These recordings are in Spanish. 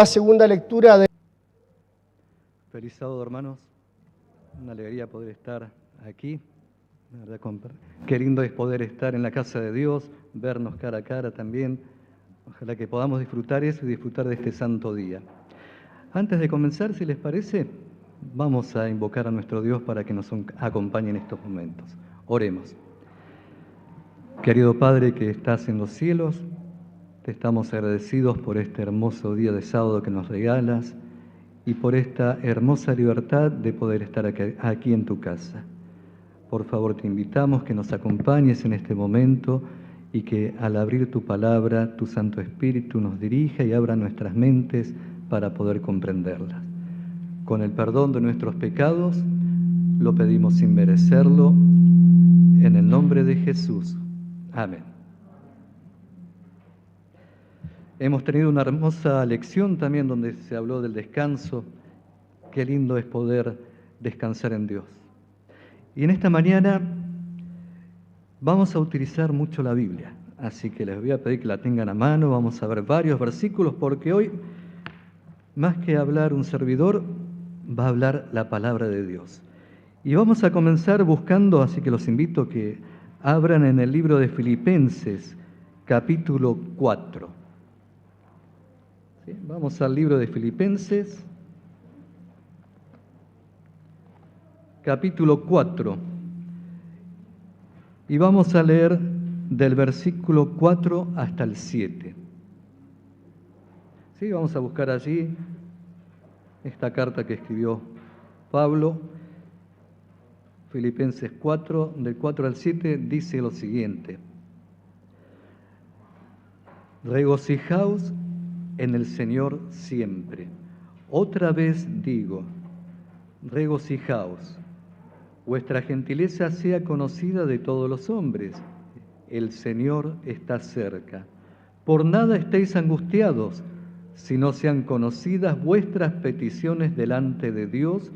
La segunda lectura de... Feliz sábado, hermanos. Una alegría poder estar aquí. La verdad, qué lindo es poder estar en la casa de Dios, vernos cara a cara también. Ojalá que podamos disfrutar eso y disfrutar de este santo día. Antes de comenzar, si les parece, vamos a invocar a nuestro Dios para que nos acompañe en estos momentos. Oremos. Querido Padre que estás en los cielos, te estamos agradecidos por este hermoso día de sábado que nos regalas y por esta hermosa libertad de poder estar aquí en tu casa. Por favor, te invitamos que nos acompañes en este momento y que al abrir tu palabra, tu Santo Espíritu nos dirija y abra nuestras mentes para poder comprenderlas. Con el perdón de nuestros pecados, lo pedimos sin merecerlo, en el nombre de Jesús. Amén. Hemos tenido una hermosa lección también donde se habló del descanso. Qué lindo es poder descansar en Dios. Y en esta mañana vamos a utilizar mucho la Biblia, así que les voy a pedir que la tengan a mano. Vamos a ver varios versículos porque hoy, más que hablar un servidor, va a hablar la palabra de Dios. Y vamos a comenzar buscando, así que los invito a que abran en el libro de Filipenses, capítulo 4. ¿Sí? Vamos al libro de Filipenses, capítulo 4, y vamos a leer del versículo 4 hasta el 7. ¿Sí? Vamos a buscar allí esta carta que escribió Pablo. Filipenses 4, del 4 al 7, dice lo siguiente: regocijaos en el Señor siempre. Otra vez digo, regocijaos. Vuestra gentileza sea conocida de todos los hombres. El Señor está cerca. Por nada estéis angustiados, sino sean conocidas vuestras peticiones delante de Dios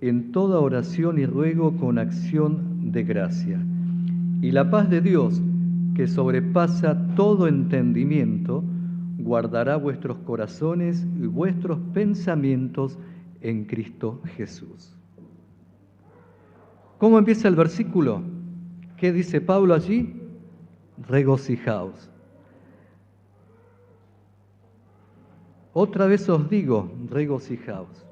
en toda oración y ruego con acción de gracia. Y la paz de Dios, que sobrepasa todo entendimiento, guardará vuestros corazones y vuestros pensamientos en Cristo Jesús. ¿Cómo empieza el versículo? ¿Qué dice Pablo allí? Regocijaos. Otra vez os digo, regocijaos.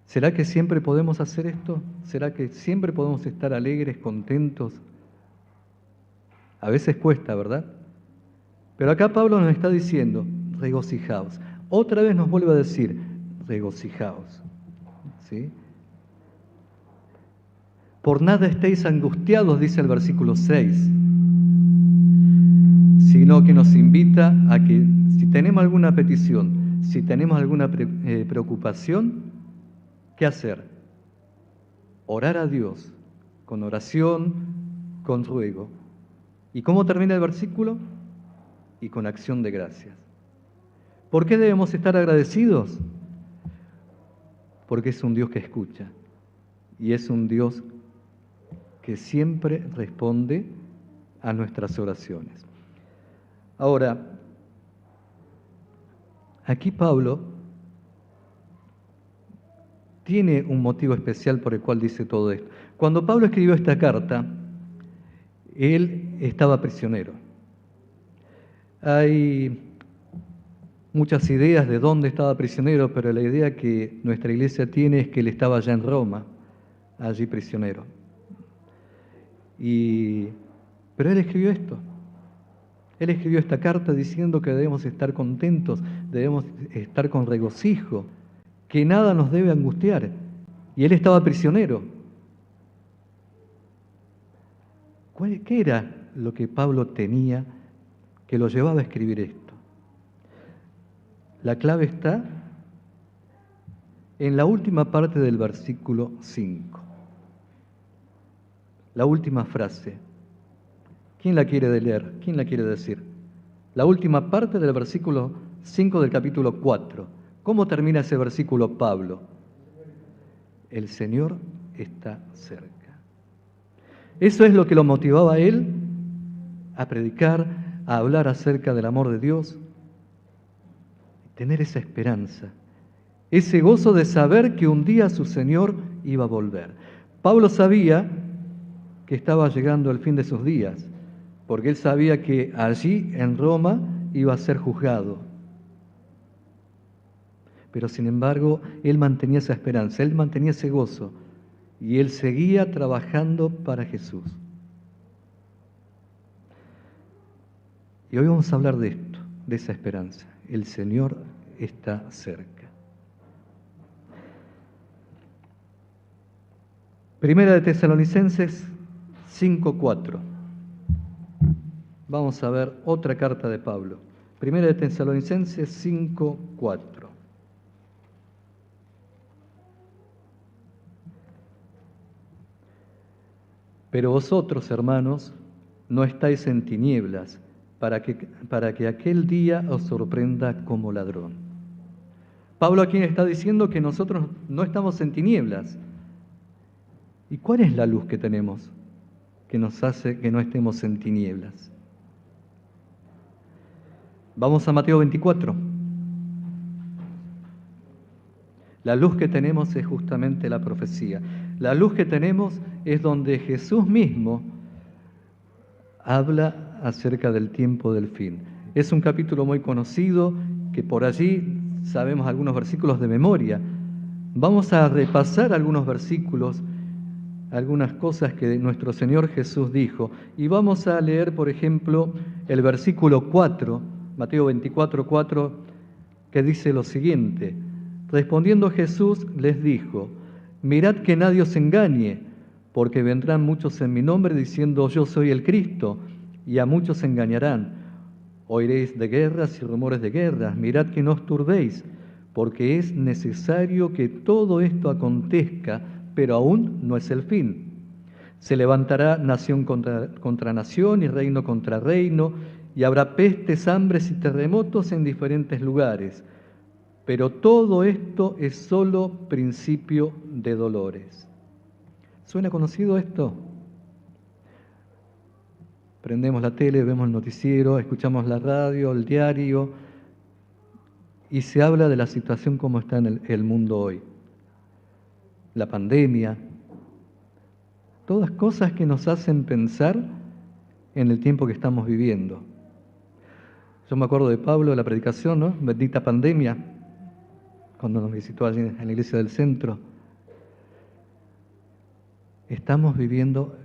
¿Será que siempre podemos hacer esto? ¿Será que siempre podemos estar alegres, contentos? A veces cuesta, ¿verdad? Pero acá Pablo nos está diciendo, regocijaos. Otra vez nos vuelve a decir, regocijaos. ¿Sí? Por nada estéis angustiados, dice el versículo 6, sino que nos invita a que si tenemos alguna petición, si tenemos alguna preocupación, ¿qué hacer? Orar a Dios, con oración, con ruego. ¿Y cómo termina el versículo? Y con acción de gracias. ¿Por qué debemos estar agradecidos? Porque es un Dios que escucha y es un Dios que siempre responde a nuestras oraciones. Ahora, aquí Pablo tiene un motivo especial por el cual dice todo esto. Cuando Pablo escribió esta carta, él estaba prisionero. Hay muchas ideas de dónde estaba prisionero, pero la idea que nuestra iglesia tiene es que él estaba allá en Roma, allí prisionero. Pero él escribió esto. Él escribió esta carta diciendo que debemos estar contentos, debemos estar con regocijo, que nada nos debe angustiar. Y él estaba prisionero. ¿Qué era lo que Pablo tenía que lo llevaba a escribir esto? La clave está en la última parte del versículo 5. La última frase. ¿Quién la quiere leer? ¿Quién la quiere decir? La última parte del versículo 5 del capítulo 4. ¿Cómo termina ese versículo Pablo? El Señor está cerca. Eso es lo que lo motivaba a él a predicar, a hablar acerca del amor de Dios. tener esa esperanza, ese gozo de saber que un día su Señor iba a volver. Pablo sabía que estaba llegando el fin de sus días, porque él sabía que allí en Roma iba a ser juzgado. Pero sin embargo, él mantenía esa esperanza, él mantenía ese gozo, y él seguía trabajando para Jesús. Y hoy vamos a hablar de esto, de esa esperanza. El Señor está cerca. Primera de Tesalonicenses 5:4. Vamos a ver otra carta de Pablo. Primera de Tesalonicenses 5:4. Pero vosotros, hermanos, no estáis en tinieblas, para que aquel día os sorprenda como ladrón. Pablo aquí está diciendo que nosotros no estamos en tinieblas. ¿Y cuál es la luz que tenemos que nos hace que no estemos en tinieblas? Vamos a Mateo 24. La luz que tenemos es justamente la profecía. La luz que tenemos es donde Jesús mismo habla acerca del tiempo del fin. Es un capítulo muy conocido que por allí sabemos algunos versículos de memoria. Vamos a repasar algunos versículos, algunas cosas que nuestro Señor Jesús dijo. Y vamos a leer, por ejemplo, el versículo 4, Mateo 24:4, que dice lo siguiente. Respondiendo Jesús les dijo: mirad que nadie os engañe, porque vendrán muchos en mi nombre diciendo yo soy el Cristo, y a muchos engañarán. Oiréis de guerras y rumores de guerras, mirad que no os turbéis, porque es necesario que todo esto acontezca, pero aún no es el fin. Se levantará nación contra nación y reino contra reino, y habrá pestes, hambres y terremotos en diferentes lugares. Pero todo esto es solo principio de dolores. ¿Suena conocido esto? Prendemos la tele, vemos el noticiero, escuchamos la radio, el diario, y se habla de la situación como está en el mundo hoy. La pandemia, todas cosas que nos hacen pensar en el tiempo que estamos viviendo. Yo me acuerdo de Pablo, de la predicación, ¿no? Bendita pandemia, cuando nos visitó allí en la iglesia del centro. Estamos viviendo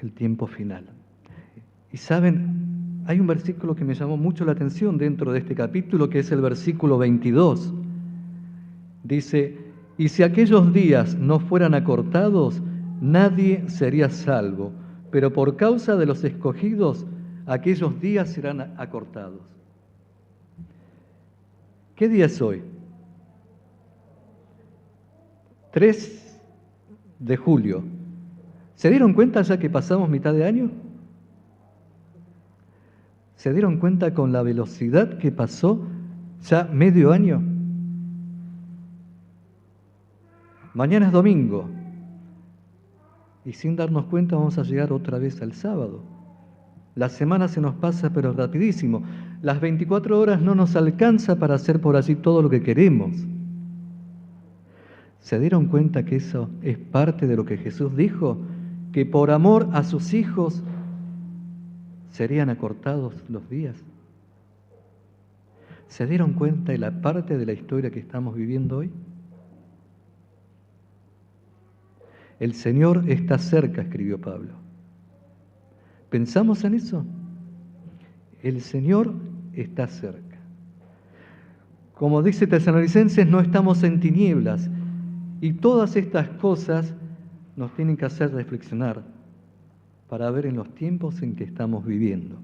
el tiempo final. Y saben, hay un versículo que me llamó mucho la atención dentro de este capítulo, que es el versículo 22. Dice: y si aquellos días no fueran acortados, nadie sería salvo, pero por causa de los escogidos, aquellos días serán acortados. ¿Qué día es hoy? 3 de julio. ¿Se dieron cuenta ya que pasamos mitad de año? ¿Se dieron cuenta con la velocidad que pasó ya medio año? Mañana es domingo y sin darnos cuenta vamos a llegar otra vez al sábado. La semana se nos pasa pero rapidísimo. Las 24 horas no nos alcanza para hacer por allí todo lo que queremos. ¿Se dieron cuenta que eso es parte de lo que Jesús dijo? Que por amor a sus hijos serían acortados los días. ¿Se dieron cuenta de la parte de la historia que estamos viviendo hoy? El Señor está cerca, escribió Pablo. ¿Pensamos en eso? El Señor está cerca. Como dice Tesalonicenses, no estamos en tinieblas, y todas estas cosas nos tienen que hacer reflexionar para ver en los tiempos en que estamos viviendo.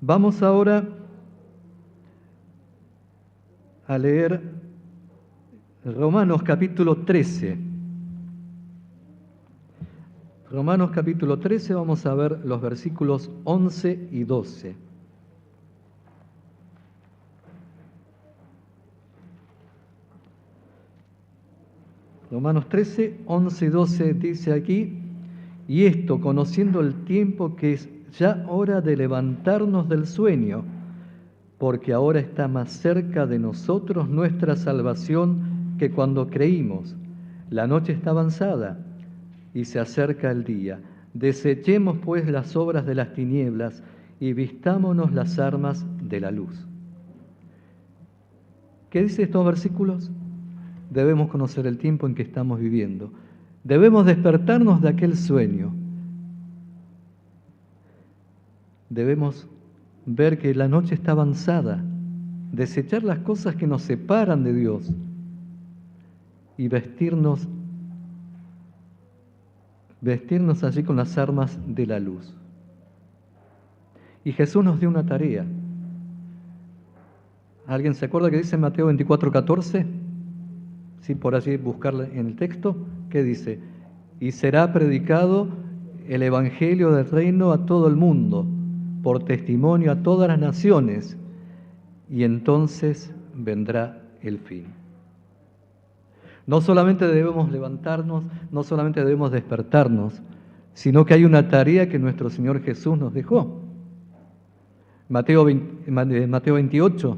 Vamos ahora a leer Romanos capítulo 13. Romanos capítulo 13, vamos a ver los versículos 11 y 12. Romanos 13, 11 y 12 dice aquí: y esto, conociendo el tiempo, que es ya hora de levantarnos del sueño, porque ahora está más cerca de nosotros nuestra salvación que cuando creímos. La noche está avanzada y se acerca el día. Desechemos pues las obras de las tinieblas y vistámonos las armas de la luz. ¿Qué dice estos versículos? Debemos conocer el tiempo en que estamos viviendo. Debemos despertarnos de aquel sueño. Debemos ver que la noche está avanzada, desechar las cosas que nos separan de Dios y vestirnos allí con las armas de la luz. Y Jesús nos dio una tarea. ¿Alguien se acuerda que dice en Mateo 24:14? Sí, por allí buscarla en el texto. ¿Qué dice? Y será predicado el evangelio del reino a todo el mundo, por testimonio a todas las naciones, y entonces vendrá el fin. No solamente debemos levantarnos, no solamente debemos despertarnos, sino que hay una tarea que nuestro Señor Jesús nos dejó. Mateo 28,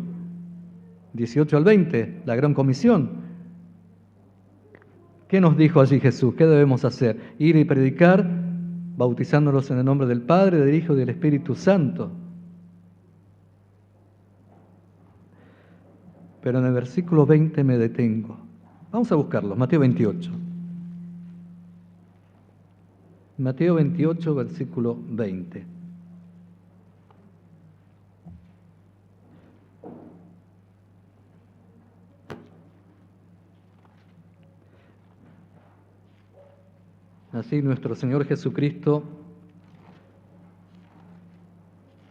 18 al 20, la gran comisión. ¿Qué nos dijo allí Jesús? ¿Qué debemos hacer? Ir y predicar, bautizándolos en el nombre del Padre, del Hijo y del Espíritu Santo. Pero en el versículo 20 me detengo. Vamos a buscarlo, Mateo 28. Mateo 28, versículo 20. Así nuestro Señor Jesucristo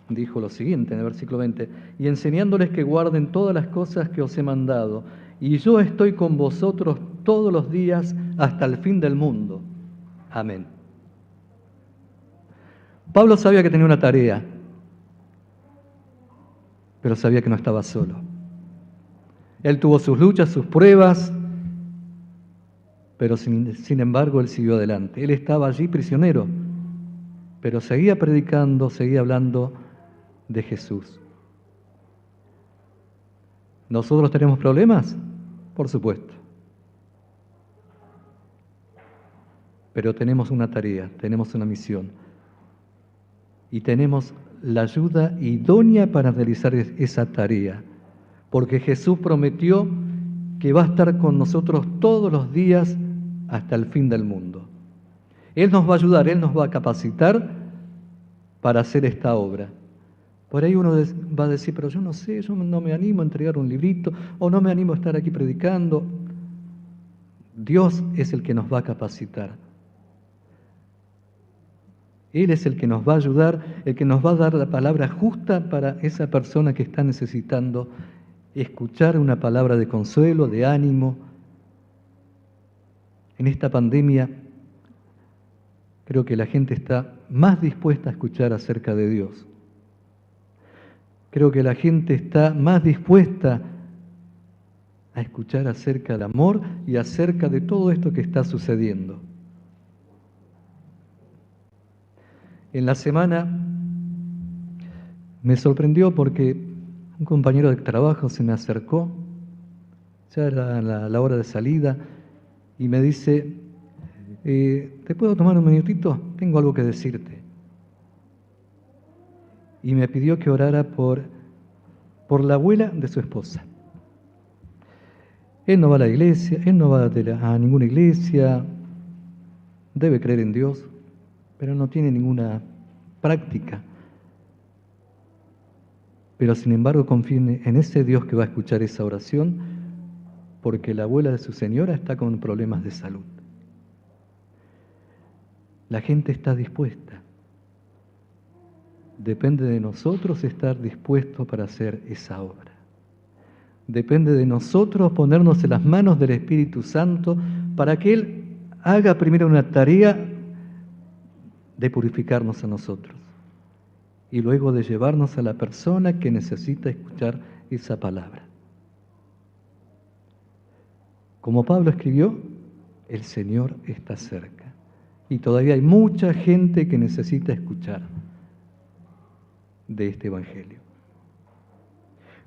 dijo lo siguiente en el versículo 20, y enseñándoles que guarden todas las cosas que os he mandado, y yo estoy con vosotros todos los días hasta el fin del mundo. Amén. Pablo sabía que tenía una tarea, pero sabía que no estaba solo. Él tuvo sus luchas, sus pruebas, pero sin embargo él siguió adelante. Él estaba allí prisionero, pero seguía predicando, seguía hablando de Jesús. ¿Nosotros tenemos problemas? Por supuesto. Pero tenemos una tarea, tenemos una misión. Y tenemos la ayuda idónea para realizar esa tarea. Porque Jesús prometió que va a estar con nosotros todos los días hasta el fin del mundo. Él nos va a ayudar, Él nos va a capacitar para hacer esta obra. Por ahí uno va a decir, pero yo no sé, yo no me animo a entregar un librito, o no me animo a estar aquí predicando. Dios es el que nos va a capacitar. Él es el que nos va a ayudar, el que nos va a dar la palabra justa para esa persona que está necesitando escuchar una palabra de consuelo, de ánimo. En esta pandemia creo que la gente está más dispuesta a escuchar acerca de Dios. Creo que la gente está más dispuesta a escuchar acerca del amor y acerca de todo esto que está sucediendo. En la semana me sorprendió porque un compañero de trabajo se me acercó, ya era la hora de salida, y me dice, ¿te puedo tomar un minutito? Tengo algo que decirte. Y me pidió que orara por la abuela de su esposa. Él no va a la iglesia, él no va a ninguna iglesia, debe creer en Dios, pero no tiene ninguna práctica. Pero sin embargo confía en ese Dios que va a escuchar esa oración, porque la abuela de su señora está con problemas de salud. La gente está dispuesta. Depende de nosotros estar dispuestos para hacer esa obra. Depende de nosotros ponernos en las manos del Espíritu Santo para que Él haga primero una tarea de purificarnos a nosotros y luego de llevarnos a la persona que necesita escuchar esa palabra. Como Pablo escribió, el Señor está cerca y todavía hay mucha gente que necesita escuchar de este Evangelio.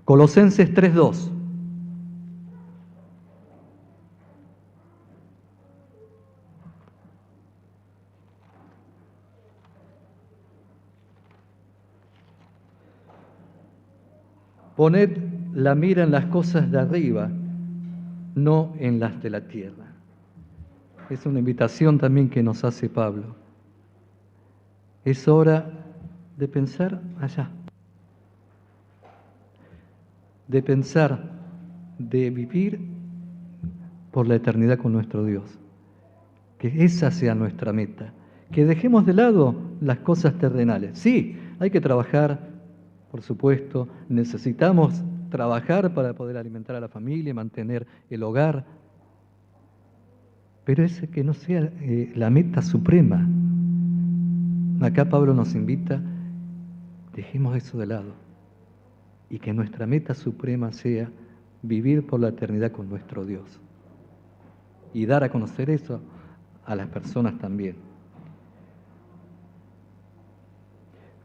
Colosenses 3:2. Poned la mira en las cosas de arriba, no en las de la tierra. Es una invitación también que nos hace Pablo. Es hora de pensar allá, de pensar, de vivir por la eternidad con nuestro Dios. Que esa sea nuestra meta. Que dejemos de lado las cosas terrenales. Sí, hay que trabajar, por supuesto, necesitamos trabajar para poder alimentar a la familia, mantener el hogar, pero ese que no sea la meta suprema. Acá Pablo nos invita, dejemos eso de lado y que nuestra meta suprema sea vivir por la eternidad con nuestro Dios y dar a conocer eso a las personas también.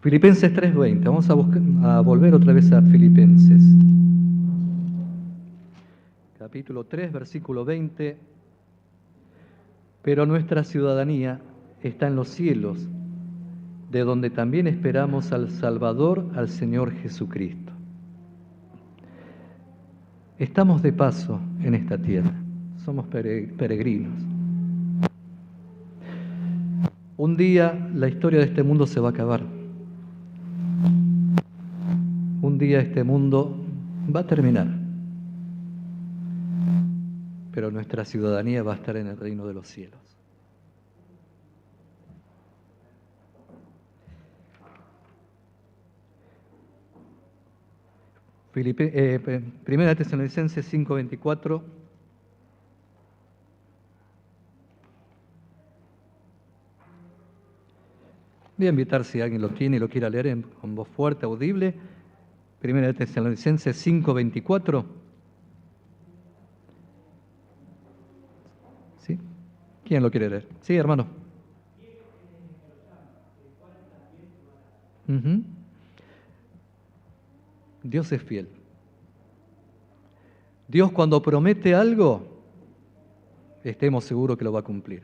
Filipenses 3:20, vamos a volver otra vez a Filipenses. Capítulo 3, versículo 20. Pero nuestra ciudadanía está en los cielos, de donde también esperamos al Salvador, al Señor Jesucristo. Estamos de paso en esta tierra, somos peregrinos. Un día la historia de este mundo se va a acabar. Un día este mundo va a terminar. Pero nuestra ciudadanía va a estar en el reino de los cielos. Primera Tesalonicenses 5:24. Voy a invitar si alguien lo tiene y lo quiera leer con voz fuerte, audible. Primera Tesalonicenses 5:24. ¿Sí? ¿Quién lo quiere leer? Sí, hermano. Uh-huh. Dios es fiel. Dios cuando promete algo, estemos seguros que lo va a cumplir.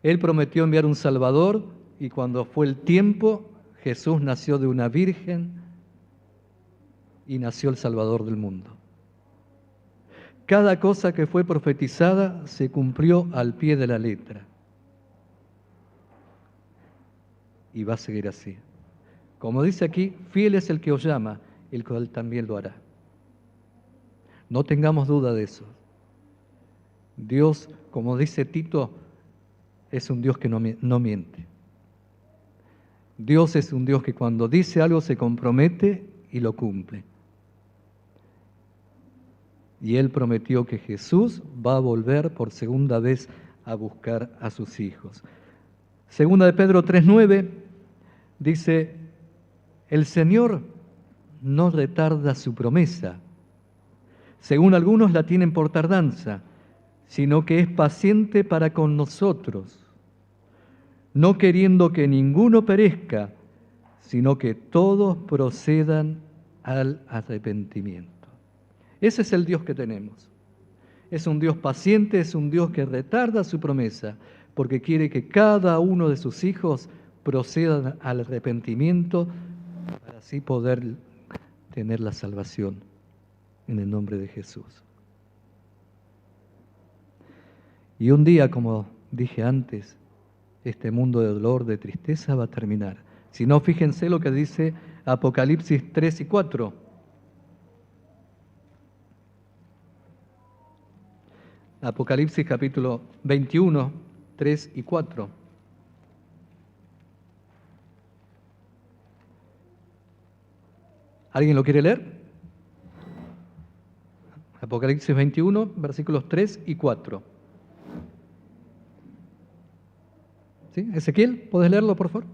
Él prometió enviar un Salvador y cuando fue el tiempo, Jesús nació de una virgen y nació el Salvador del mundo. Cada cosa que fue profetizada se cumplió al pie de la letra. Y va a seguir así. Como dice aquí, fiel es el que os llama, el cual también lo hará. No tengamos duda de eso. Dios, como dice Tito, es un Dios que no miente. Dios es un Dios que cuando dice algo se compromete y lo cumple. Y Él prometió que Jesús va a volver por segunda vez a buscar a sus hijos. Segunda de Pedro 3:9 dice, el Señor no retarda su promesa, según algunos la tienen por tardanza, sino que es paciente para con nosotros, no queriendo que ninguno perezca, sino que todos procedan al arrepentimiento. Ese es el Dios que tenemos. Es un Dios paciente, es un Dios que retarda su promesa, porque quiere que cada uno de sus hijos procedan al arrepentimiento para así poder tener la salvación en el nombre de Jesús. Y un día, como dije antes, este mundo de dolor, de tristeza va a terminar. Si no, fíjense lo que dice Apocalipsis 3 y 4. Apocalipsis capítulo 21, 3 y 4. ¿Alguien lo quiere leer? Apocalipsis 21, versículos 3 y 4. ¿Sí? Ezequiel, ¿puedes leerlo, por favor?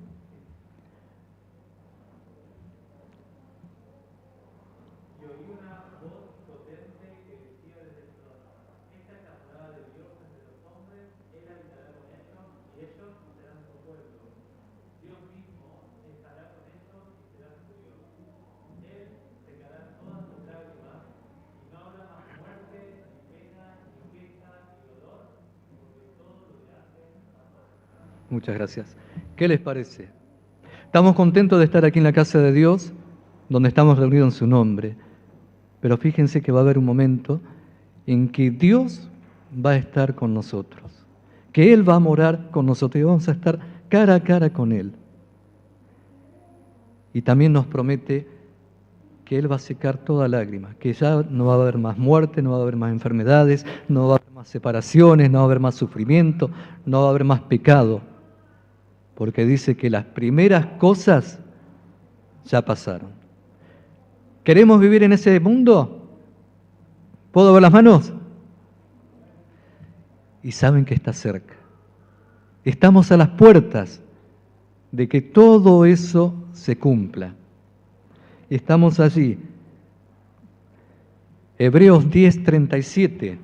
Muchas gracias. ¿Qué les parece? Estamos contentos de estar aquí en la casa de Dios, donde estamos reunidos en su nombre. Pero fíjense que va a haber un momento en que Dios va a estar con nosotros, que Él va a morar con nosotros y vamos a estar cara a cara con Él. Y también nos promete que Él va a secar toda lágrima, que ya no va a haber más muerte, no va a haber más enfermedades, no va a haber más separaciones, no va a haber más sufrimiento, no va a haber más pecado, porque dice que las primeras cosas ya pasaron. ¿Queremos vivir en ese mundo? ¿Puedo ver las manos? Y saben que está cerca. Estamos a las puertas de que todo eso se cumpla. Y estamos allí. Hebreos 10:37.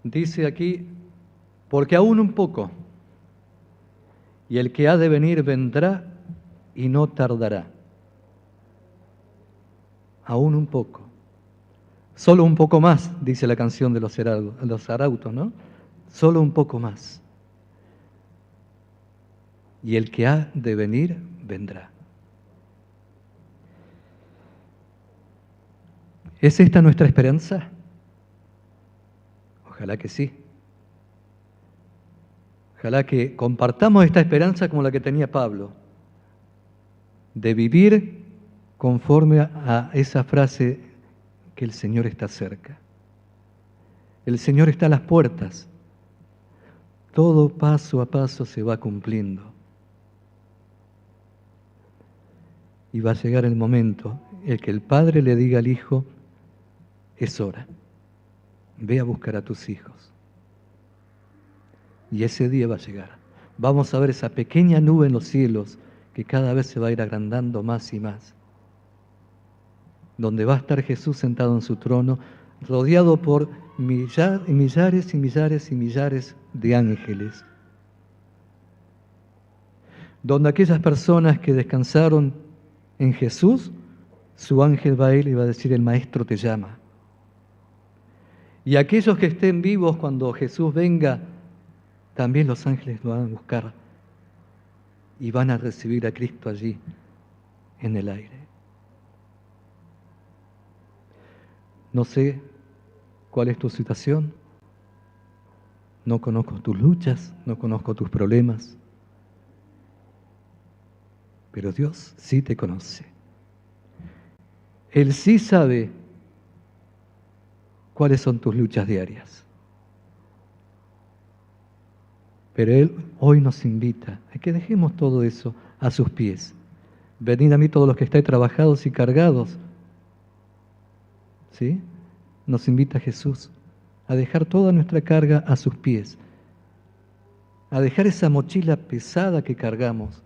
Dice aquí, porque aún un poco, y el que ha de venir vendrá y no tardará. Aún un poco. Solo un poco más, dice la canción de los Arautos, ¿no? Solo un poco más. Y el que ha de venir, vendrá. ¿Es esta nuestra esperanza? Ojalá que sí. Ojalá que compartamos esta esperanza como la que tenía Pablo, de vivir conforme a esa frase que el Señor está cerca. El Señor está a las puertas. Todo paso a paso se va cumpliendo. Y va a llegar el momento en que el Padre le diga al Hijo, es hora, ve a buscar a tus hijos. Y ese día va a llegar. Vamos a ver esa pequeña nube en los cielos que cada vez se va a ir agrandando más y más. Donde va a estar Jesús sentado en su trono, rodeado por millares y millares y millares y millares de ángeles. Donde aquellas personas que descansaron en Jesús, su ángel va a ir y va a decir, el Maestro te llama. Y aquellos que estén vivos cuando Jesús venga, también los ángeles lo van a buscar y van a recibir a Cristo allí en el aire. No sé cuál es tu situación, no conozco tus luchas, no conozco tus problemas, pero Dios sí te conoce. Él sí sabe cuáles son tus luchas diarias. Pero Él hoy nos invita a que dejemos todo eso a sus pies. Venid a mí todos los que estáis trabajados y cargados. ¿Sí? Nos invita Jesús a dejar toda nuestra carga a sus pies. A dejar esa mochila pesada que cargamos.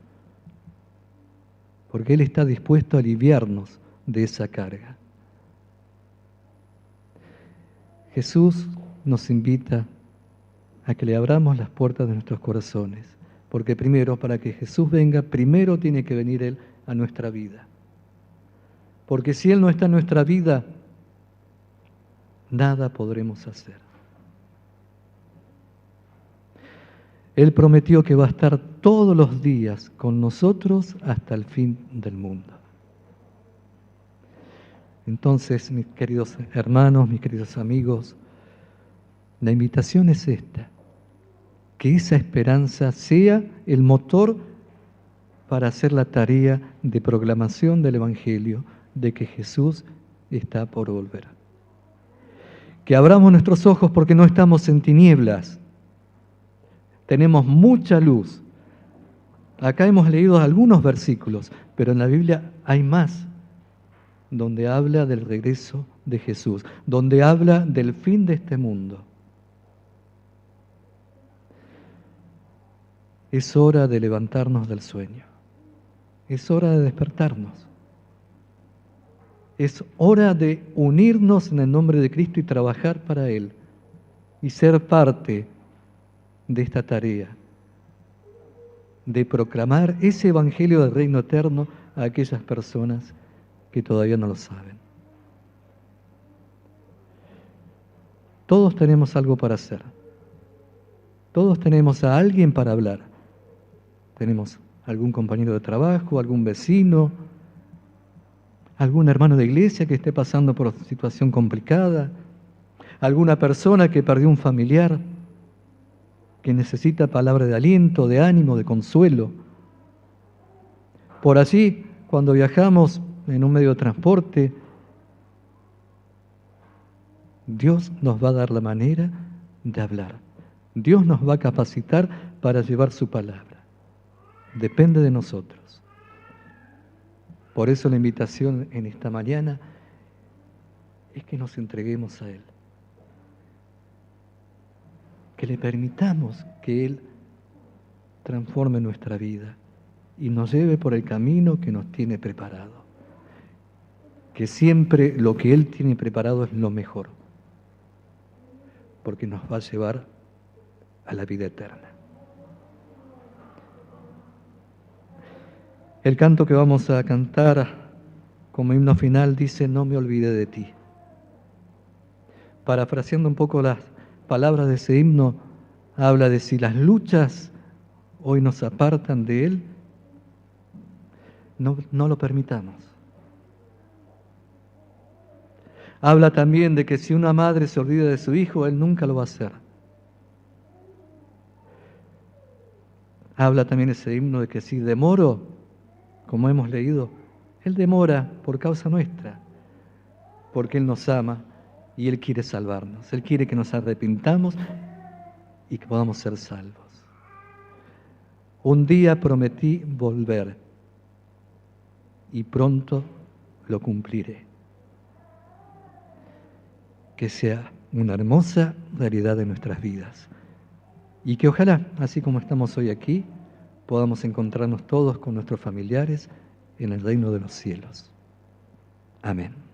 Porque Él está dispuesto a aliviarnos de esa carga. Jesús nos invita a que le abramos las puertas de nuestros corazones, porque primero, para que Jesús venga, primero tiene que venir Él a nuestra vida. Porque si Él no está en nuestra vida, nada podremos hacer. Él prometió que va a estar todos los días con nosotros hasta el fin del mundo. Entonces, mis queridos hermanos, mis queridos amigos, la invitación es esta. Que esa esperanza sea el motor para hacer la tarea de proclamación del Evangelio de que Jesús está por volver. Que abramos nuestros ojos porque no estamos en tinieblas, tenemos mucha luz. Acá hemos leído algunos versículos, pero en la Biblia hay más, donde habla del regreso de Jesús, donde habla del fin de este mundo. Es hora de levantarnos del sueño. Es hora de despertarnos. Es hora de unirnos en el nombre de Cristo y trabajar para Él. Y ser parte de esta tarea. De proclamar ese Evangelio del Reino Eterno a aquellas personas que todavía no lo saben. Todos tenemos algo para hacer. Todos tenemos a alguien para hablar. Tenemos algún compañero de trabajo, algún vecino, algún hermano de iglesia que esté pasando por una situación complicada, alguna persona que perdió un familiar, que necesita palabra de aliento, de ánimo, de consuelo. Por allí, cuando viajamos en un medio de transporte, Dios nos va a dar la manera de hablar. Dios nos va a capacitar para llevar su palabra. Depende de nosotros. Por eso la invitación en esta mañana es que nos entreguemos a Él. Que le permitamos que Él transforme nuestra vida y nos lleve por el camino que nos tiene preparado. Que siempre lo que Él tiene preparado es lo mejor, porque nos va a llevar a la vida eterna. El canto que vamos a cantar como himno final dice: no me olvidé de ti. Parafraseando un poco las palabras de ese himno, habla de si las luchas hoy nos apartan de Él, no lo permitamos. Habla también de que si una madre se olvida de su hijo, Él nunca lo va a hacer. Habla también ese himno de que si demoro, como hemos leído, Él demora por causa nuestra, porque Él nos ama y Él quiere salvarnos. Él quiere que nos arrepintamos y que podamos ser salvos. Un día prometí volver y pronto lo cumpliré. Que sea una hermosa realidad de nuestras vidas. Y que ojalá, así como estamos hoy aquí, podamos encontrarnos todos con nuestros familiares en el reino de los cielos. Amén.